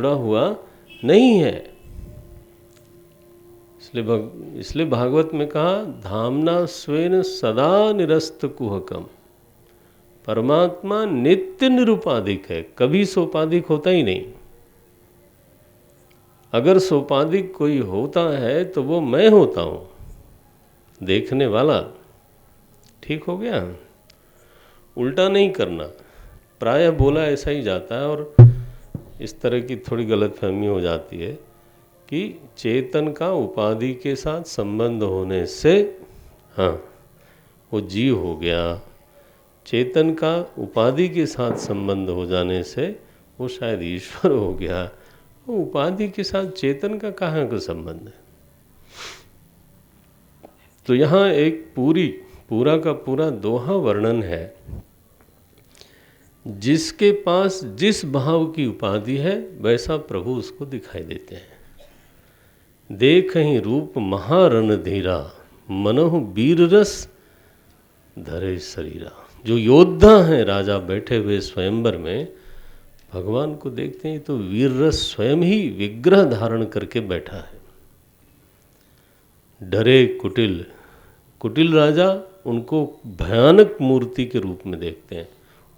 जुड़ा हुआ नहीं है। इसलिए भागवत में कहा, धामना स्वेन सदा निरस्त कुहकम। परमात्मा नित्य निरुपाधिक है, कभी सोपाधिक होता ही नहीं। अगर सोपाधिक कोई होता है तो वो मैं होता हूँ, देखने वाला। ठीक हो गया? उल्टा नहीं करना। प्रायः बोला ऐसा ही जाता है और इस तरह की थोड़ी गलतफहमी हो जाती है कि चेतन का उपाधि के साथ संबंध होने से हाँ वो जीव हो गया, चेतन का उपाधि के साथ संबंध हो जाने से वो शायद ईश्वर हो गया। वो उपाधि के साथ चेतन का कहाँ का संबंध है? तो यहाँ एक पूरा का पूरा दोहा वर्णन है। जिसके पास जिस भाव की उपाधि है वैसा प्रभु उसको दिखाई देते हैं। देखहि रूप महारणधीरा, मनोह वीर रस धरे शरीरा। जो योद्धा हैं, राजा बैठे हुए स्वयंवर में भगवान को देखते हैं तो वीर रस स्वयं ही विग्रह धारण करके बैठा है। डरे कुटिल राजा उनको भयानक मूर्ति के रूप में देखते हैं।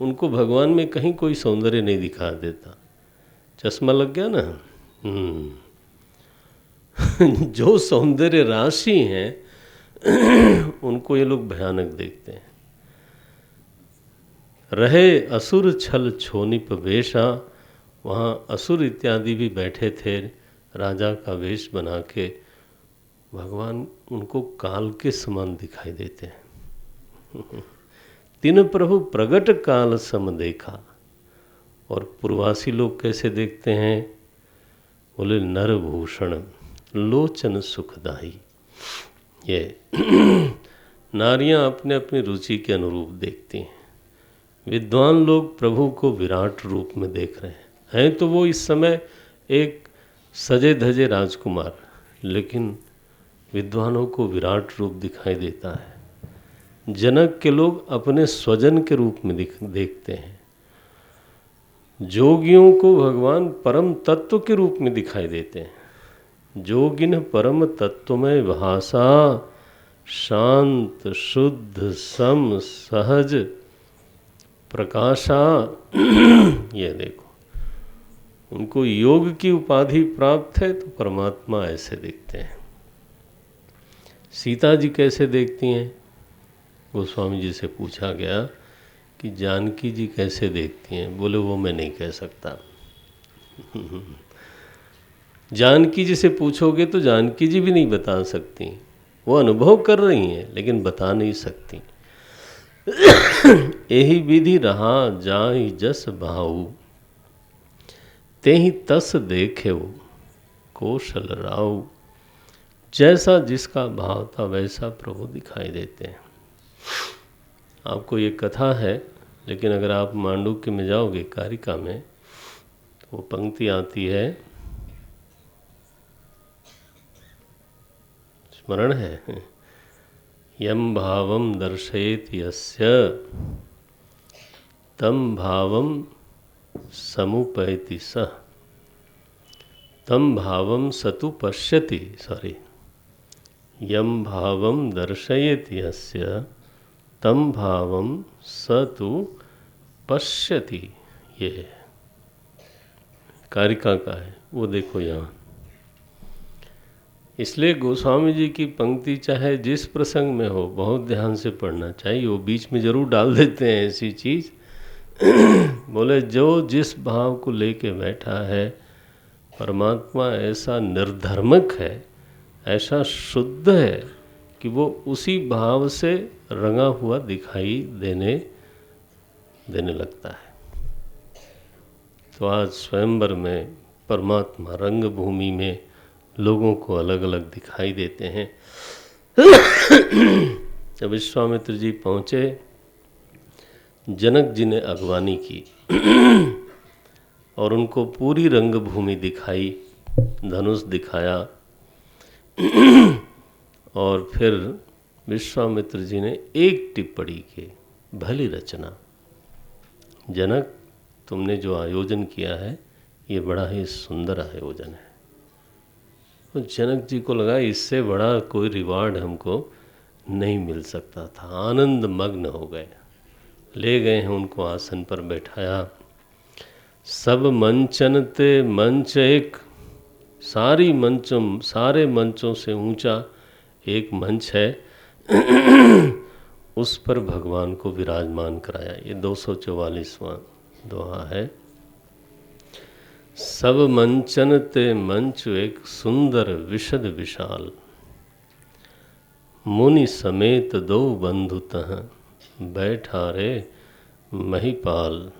उनको भगवान में कहीं कोई सौंदर्य नहीं दिखा देता। चश्मा लग गया ना। जो सौंदर्य राशि हैं उनको ये लोग भयानक देखते हैं। रहे असुर छल छोनिप वेशा, वहाँ असुर इत्यादि भी बैठे थे राजा का वेश बना के। भगवान उनको काल के समान दिखाई देते हैं। तिन प्रभु प्रगट काल सम देखा। और पूर्वासी लोग कैसे देखते हैं? बोले नरभूषण लोचन सुखदाई। ये नारियां अपने अपनी रुचि के अनुरूप देखती हैं। विद्वान लोग प्रभु को विराट रूप में देख रहे हैं तो वो इस समय एक सजे धजे राजकुमार, लेकिन विद्वानों को विराट रूप दिखाई देता है। जनक के लोग अपने स्वजन के रूप में देखते हैं। जोगियों को भगवान परम तत्व के रूप में दिखाई देते हैं। जोगिन परम तत्वमय भाषा, शांत शुद्ध सम सहज प्रकाशा। ये देखो, उनको योग की उपाधि प्राप्त है तो परमात्मा ऐसे दिखते हैं। सीता जी कैसे देखती हैं? गोस्वामी जी से पूछा गया कि जानकी जी कैसे देखती हैं? बोले वो मैं नहीं कह सकता। जानकी जी से पूछोगे तो जानकी जी भी नहीं बता सकती। वो अनुभव कर रही हैं लेकिन बता नहीं सकती। यही विधि रहा जाहि जस भाऊ, तेहि तस देखे कौशल राऊ। जैसा जिसका भाव था वैसा प्रभु दिखाई देते हैं। आपको ये कथा है, लेकिन अगर आप मांडुक्य में जाओगे कारिका में तो वो पंक्ति आती है, स्मरण है, यम भावम दर्शयेत यस्य तम भावम समुपैति सः, तम भावम सतु पश्यति। यम भावम दर्शयेत यस्य तम भावम सतु पश्यति। ये कारिका का है, वो देखो यहाँ। इसलिए गोस्वामी जी की पंक्ति चाहे जिस प्रसंग में हो बहुत ध्यान से पढ़ना चाहिए। वो बीच में जरूर डाल देते हैं ऐसी चीज़। बोले जो जिस भाव को लेके बैठा है, परमात्मा ऐसा निर्धर्मक है, ऐसा शुद्ध है कि वो उसी भाव से रंगा हुआ दिखाई देने लगता है। तो आज स्वयंवर में परमात्मा रंग भूमि में लोगों को अलग अलग दिखाई देते हैं। जब विश्वामित्र जी पहुँचे, जनक जी ने अगवानी की और उनको पूरी रंगभूमि दिखाई, धनुष दिखाया। और फिर विश्वामित्र जी ने एक टिप्पणी की, भली रचना, जनक तुमने जो आयोजन किया है ये बड़ा ही सुंदर आयोजन है। तो जनक जी को लगा इससे बड़ा कोई रिवार्ड हमको नहीं मिल सकता था। आनंद मग्न हो गए, ले गए हैं उनको आसन पर बैठाया। सब मंचन ते मंच एक, सारे मंचों से ऊंचा एक मंच है, उस पर भगवान को विराजमान कराया। ये 244वां दोहा है। सब मंचन ते मंच एक, सुंदर विशद विशाल, मुनि समेत दो बंधु तह, बैठा रे महिपाल।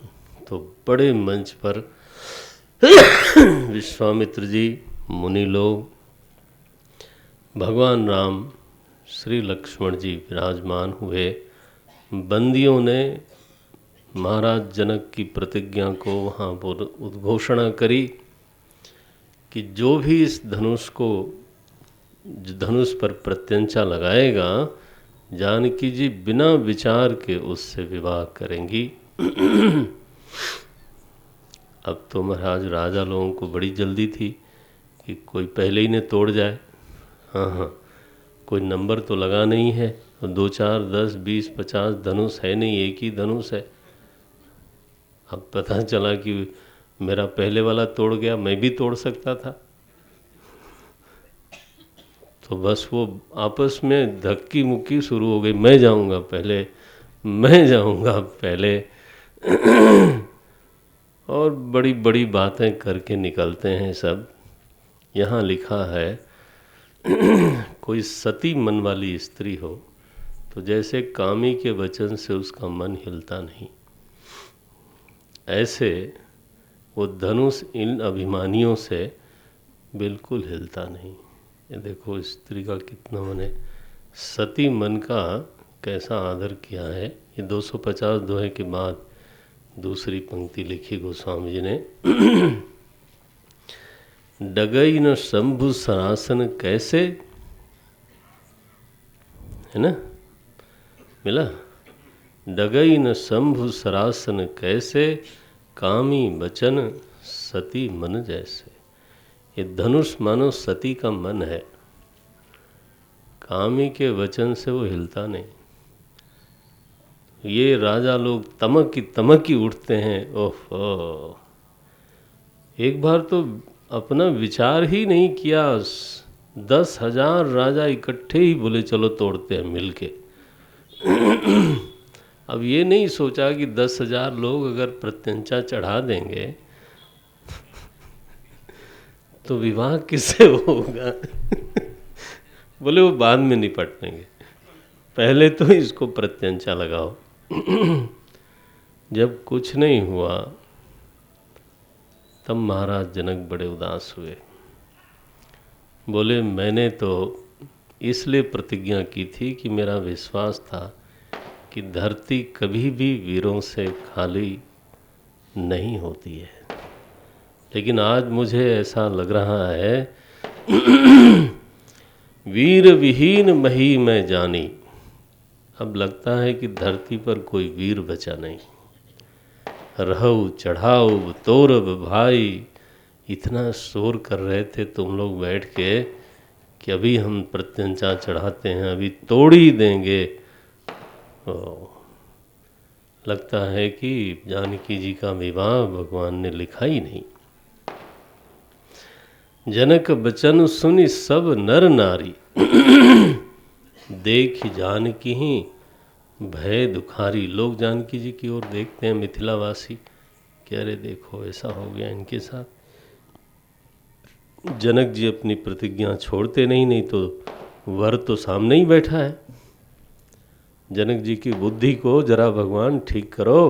तो बड़े मंच पर विश्वामित्र जी, मुनि लोग, भगवान राम, श्री लक्ष्मण जी विराजमान हुए। बंदियों ने महाराज जनक की प्रतिज्ञा को वहाँ पर उद्घोषणा करी कि जो भी इस धनुष पर प्रत्यंचा लगाएगा, जानकी जी बिना विचार के उससे विवाह करेंगी। अब तो महाराज राजा लोगों को बड़ी जल्दी थी कि कोई पहले ही ने तोड़ जाए। हाँ, कोई नंबर तो लगा नहीं है, 2, 4, 10, 20, 50 धनुष है नहीं, एक ही धनुष है। अब पता चला कि मेरा पहले वाला तोड़ गया, मैं भी तोड़ सकता था। तो बस वो आपस में धक्की मुक्की शुरू हो गई, मैं जाऊंगा पहले, मैं जाऊंगा पहले। और बड़ी बड़ी बातें करके निकलते हैं सब। यहाँ लिखा है कोई सती मन वाली स्त्री हो तो जैसे कामी के वचन से उसका मन हिलता नहीं, ऐसे वो धनुष इन अभिमानियों से बिल्कुल हिलता नहीं। ये देखो स्त्री का कितना मन है, सती मन का कैसा आदर किया है। ये 250 दोहे के बाद दूसरी पंक्ति लिखी गोस्वामी जी ने। डगई न शंभु सरासन कैसे, है ना, मिला। डगई न शंभु सरासन कैसे, कामी बचन सती मन जैसे। ये धनुष मानो सती का मन है, कामी के वचन से वो हिलता नहीं। ये राजा लोग तमकी उठते हैं। ओहो, एक बार तो अपना विचार ही नहीं किया, 10,000 राजा इकट्ठे ही बोले चलो तोड़ते हैं मिलके। अब ये नहीं सोचा कि 10,000 लोग अगर प्रत्यंचा चढ़ा देंगे तो विवाह किससे होगा। बोले वो बाद में निपट लेंगे, पहले तो इसको प्रत्यंचा लगाओ। जब कुछ नहीं हुआ तब महाराज जनक बड़े उदास हुए। बोले मैंने तो इसलिए प्रतिज्ञा की थी कि मेरा विश्वास था कि धरती कभी भी वीरों से खाली नहीं होती है, लेकिन आज मुझे ऐसा लग रहा है वीर विहीन मही में जानी। अब लगता है कि धरती पर कोई वीर बचा नहीं। रहु चढ़ाओ तोरब भाई, इतना शोर कर रहे थे तुम लोग बैठ के कि अभी हम प्रत्यंचा चढ़ाते हैं, अभी तोड़ ही देंगे। लगता है कि जानकी जी का विवाह भगवान ने लिखा ही नहीं। जनक बचन सुनि सब नर नारी, देख जानकी ही भय दुखारी। लोग जानकी जी की ओर देखते हैं, मिथिलावासी, कि अरे देखो ऐसा हो गया इनके साथ। जनक जी अपनी प्रतिज्ञा छोड़ते नहीं तो वर तो सामने ही बैठा है। जनक जी की बुद्धि को जरा भगवान ठीक करो।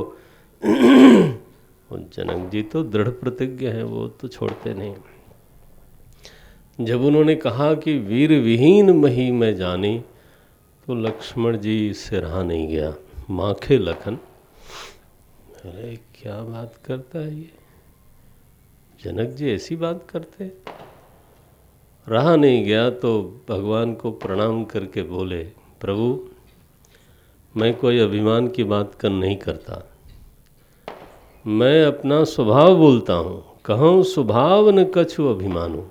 और जनक जी तो दृढ़ प्रतिज्ञ है, वो तो छोड़ते नहीं। जब उन्होंने कहा कि वीर विहीन मही में जानी, तो लक्ष्मण जी से रहा नहीं गया। माखे लखन, अरे क्या बात करता है ये, जनक जी ऐसी बात करते। रहा नहीं गया तो भगवान को प्रणाम करके बोले, प्रभु मैं कोई अभिमान की बात कर नहीं करता, मैं अपना स्वभाव बोलता हूँ कहूँ स्वभाव न कछु अभिमानो।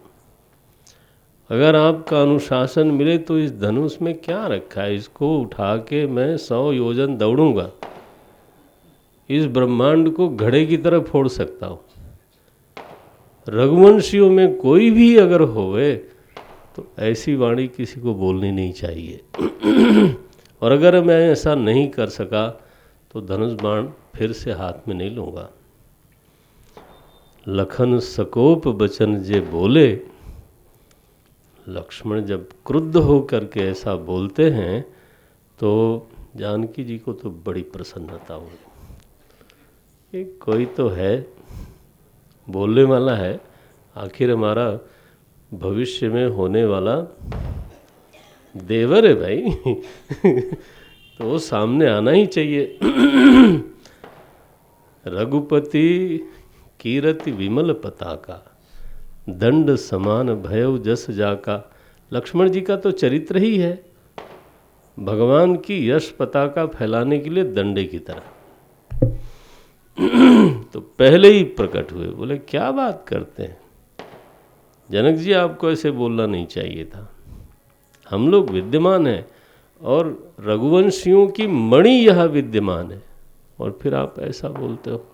अगर आपका अनुशासन मिले तो इस धनुष में क्या रखा है, इसको उठा के मैं 100 योजन दौड़ूंगा, इस ब्रह्मांड को घड़े की तरह फोड़ सकता हूँ। रघुवंशियों में कोई भी अगर होवे तो ऐसी वाणी किसी को बोलनी नहीं चाहिए। और अगर मैं ऐसा नहीं कर सका तो धनुष बाण फिर से हाथ में नहीं लूँगा। लखन सकोप बचन जे बोले। लक्ष्मण जब क्रुद्ध होकर के ऐसा बोलते हैं तो जानकी जी को तो बड़ी प्रसन्नता हुई। ये कोई तो है, बोलने वाला है, आखिर हमारा भविष्य में होने वाला देवर है भाई। तो वो सामने आना ही चाहिए। रघुपति कीरति विमल पताका, दंड समान भयउ जस जाका। लक्ष्मण जी का तो चरित्र ही है भगवान की यश पताका फैलाने के लिए दंडे की तरह। तो पहले ही प्रकट हुए, बोले क्या बात करते हैं जनक जी, आपको ऐसे बोलना नहीं चाहिए था। हम लोग विद्यमान हैं और रघुवंशियों की मणि यह विद्यमान है, और फिर आप ऐसा बोलते हो।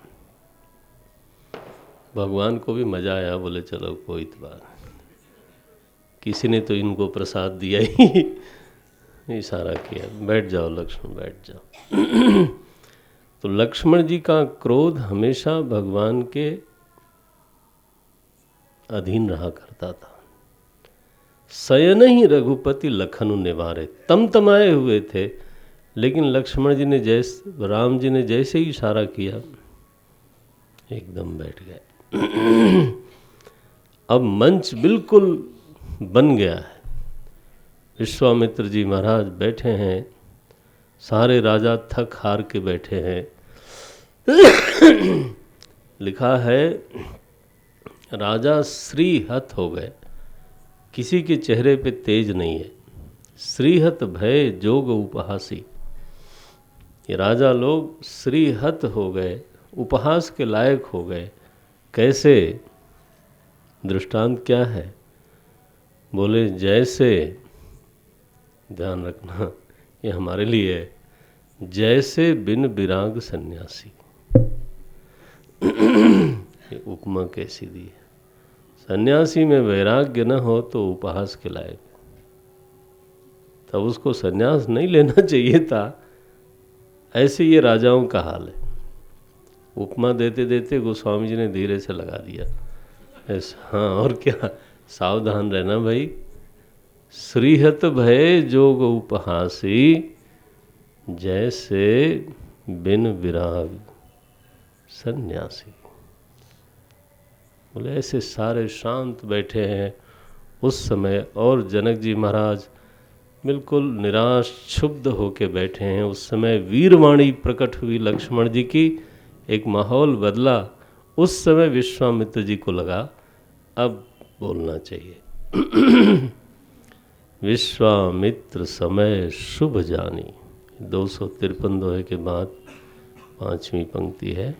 भगवान को भी मजा आया, बोले चलो कोई बात, किसी ने तो इनको प्रसाद दिया ही। इशारा किया, बैठ जाओ लक्ष्मण बैठ जाओ। तो लक्ष्मण जी का क्रोध हमेशा भगवान के अधीन रहा करता था। सयन ही रघुपति लखनु निवारे, तमतमाए हुए थे, लेकिन लक्ष्मण जी ने जैसे, राम जी ने जैसे ही इशारा किया एकदम बैठ गए। अब मंच बिल्कुल बन गया है। विश्वामित्र जी महाराज बैठे हैं, सारे राजा थक हार के बैठे हैं। लिखा है राजा श्रीहत हो गए, किसी के चेहरे पे तेज नहीं है। श्रीहत भय जोग उपहासी, ये राजा लोग श्रीहत हो गए, उपहास के लायक हो गए। कैसे? दृष्टांत क्या है? बोले जैसे, ध्यान रखना ये हमारे लिए है, जैसे बिन विराग सन्यासी। ये उपमा कैसी दी है। सन्यासी में वैराग्य न हो तो उपहास के लायक, तब उसको सन्यास नहीं लेना चाहिए था। ऐसे ये राजाओं का हाल है। उपमा देते देते गोस्वामी जी ने धीरे से लगा दिया ऐसा। हाँ और क्या, सावधान रहना भाई। श्रीहत भय जोग उपहासी, जैसे बिन विराग सन्यासी। बोले ऐसे सारे शांत बैठे हैं उस समय, और जनक जी महाराज बिल्कुल निराश क्षुब्ध होके बैठे हैं। उस समय वीरवाणी प्रकट हुई लक्ष्मण जी की, एक माहौल बदला। उस समय विश्वामित्र जी को लगा अब बोलना चाहिए। विश्वामित्र समय शुभ जानी, 253 दोहे के बाद 5वीं पंक्ति है।